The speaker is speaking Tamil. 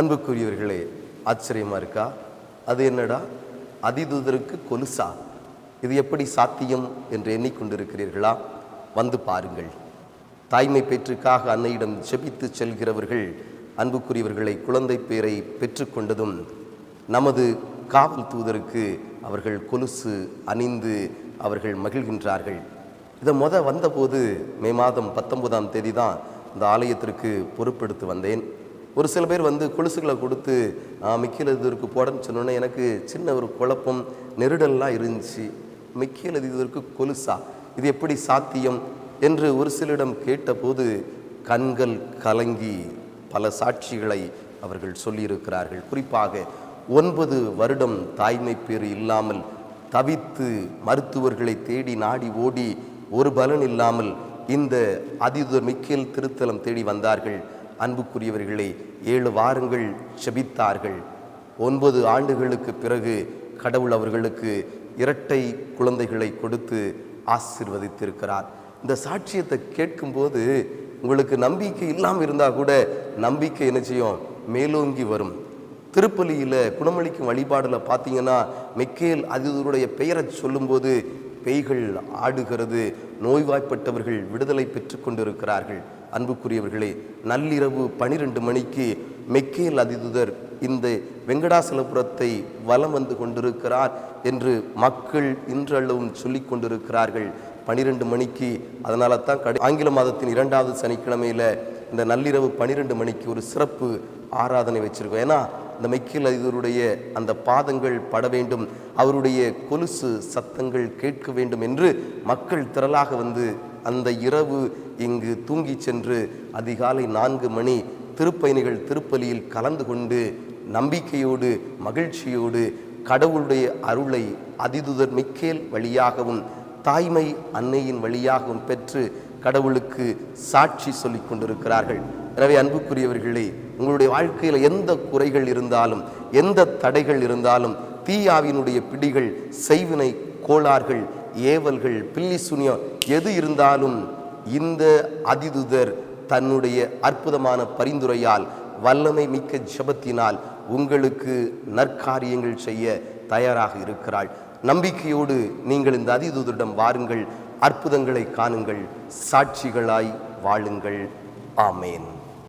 அன்புக்குரியவர்களே, ஆச்சரியமா இருக்கா? அது என்னடா, அதிதூதருக்கு கொலுசா? இது எப்படி சாத்தியம் என்று எண்ணிக்கொண்டிருக்கிறீர்களா? வந்து பாருங்கள். தாய்மை பேற்றுக்காக அன்னையிடம் செபித்து செல்கிறவர்கள் அன்புக்குரியவர்களை குழந்தை பேரை பெற்றுக்கொண்டதும் நமது காவல் தூதருக்கு அவர்கள் கொலுசு அணிந்து அவர்கள் மகிழ்கின்றார்கள். இதை வந்தபோது மே மாதம் 19ஆம் தேதி தான் இந்த ஆலயத்திற்கு பொறுப்பெடுத்து வந்தேன். ஒரு சில பேர் கொலுசுகளை கொடுத்து மிக்கேல் அதிதூதருக்கு போடன்னு சொன்னோன்னே எனக்கு சின்ன ஒரு குழப்பம், நெருடல்லாம் இருந்துச்சு. மிக்கேல் அதிதூதருக்கு கொலுசா? இது எப்படி சாத்தியம் என்று ஒரு சிலரிடம் கேட்டபோது கண்கள் கலங்கி பல சாட்சிகளை அவர்கள் சொல்லியிருக்கிறார்கள். குறிப்பாக 9 வருடம் தாய்மை பேறு இல்லாமல் தவித்து மருத்துவர்களை தேடி நாடி ஓடி ஒரு பலன் இல்லாமல் இந்த அதிதூதர் மிக்கேல் திருத்தலம் தேடி வந்தார்கள். அன்புக்குரியவர்களே, 7 வாரங்கள் செபித்தார்கள். 9 ஆண்டுகளுக்கு பிறகு கடவுள் அவர்களுக்கு இரட்டை குழந்தைகளை கொடுத்து ஆசீர்வதித்திருக்கிறார். இந்த சாட்சியத்தை கேட்கும்போது உங்களுக்கு நம்பிக்கை இல்லாமல் இருந்தால் கூட நம்பிக்கை என்ன செய்யும்? மேலோங்கி வரும். திருப்பலியில் குணமளிக்கும் வழிபாடில் பார்த்தீங்கன்னா மிக்கேல் அதிதூதருடைய பெயரை சொல்லும்போது பேய்கள் ஆடுகிறது, நோய்வாய்ப்பட்டவர்கள் விடுதலை பெற்று கொண்டிருக்கிறார்கள். அன்புக்குரியவர்களே, நள்ளிரவு 12 மணிக்கு மிக்கேல் அதிதூதர் இந்த வெங்கடாசலபுரத்தை வலம் வந்து கொண்டிருக்கிறார் என்று மக்கள் இன்றளவும் சொல்லி கொண்டிருக்கிறார்கள். 12 மணிக்கு, அதனால தான் ஆங்கில மாதத்தின் 2வது சனிக்கிழமையில் இந்த நள்ளிரவு 12 மணிக்கு ஒரு சிறப்பு ஆராதனை வச்சிருக்கோம். ஏன்னா இந்த மிக்கேல் அதிதூதருடைய அந்த பாதங்கள் பட வேண்டும், அவருடைய கொலுசு சத்தங்கள் கேட்க வேண்டும் என்று மக்கள் திரளாக அந்த இரவு இங்கு தூங்கி சென்று அதிகாலை 4 மணி திருப்பயணிகள் திருப்பலியில் கலந்து கொண்டு நம்பிக்கையோடு மகிழ்ச்சியோடு கடவுளுடைய அருளை அதிதூதர் மிக்கேல் வழியாகவும் தாய்மை அன்னையின் வழியாகவும் பெற்று கடவுளுக்கு சாட்சி சொல்லிக் கொண்டிருக்கிறார்கள். எனவே அன்புக்குரியவர்களே, உங்களுடைய வாழ்க்கையில் எந்த குறைகள் இருந்தாலும், எந்த தடைகள் இருந்தாலும், தீயாவினுடைய பிடிகள், செய்வினை கோளாறுகள், ஏவல்கள், பில்லி சுனியம் எது இருந்தாலும் இந்த அதிதூதர் தன்னுடைய அற்புதமான பரிந்துரையால், வல்லமை மிக்க ஜெபத்தினால் உங்களுக்கு நற்காரியங்கள் செய்ய தயாராக இருக்கிறாள். நம்பிக்கையோடு நீங்கள் இந்த அதிதூதரிடம் வாருங்கள், அற்புதங்களை காணுங்கள், சாட்சிகளாய் வாழுங்கள். ஆமேன்.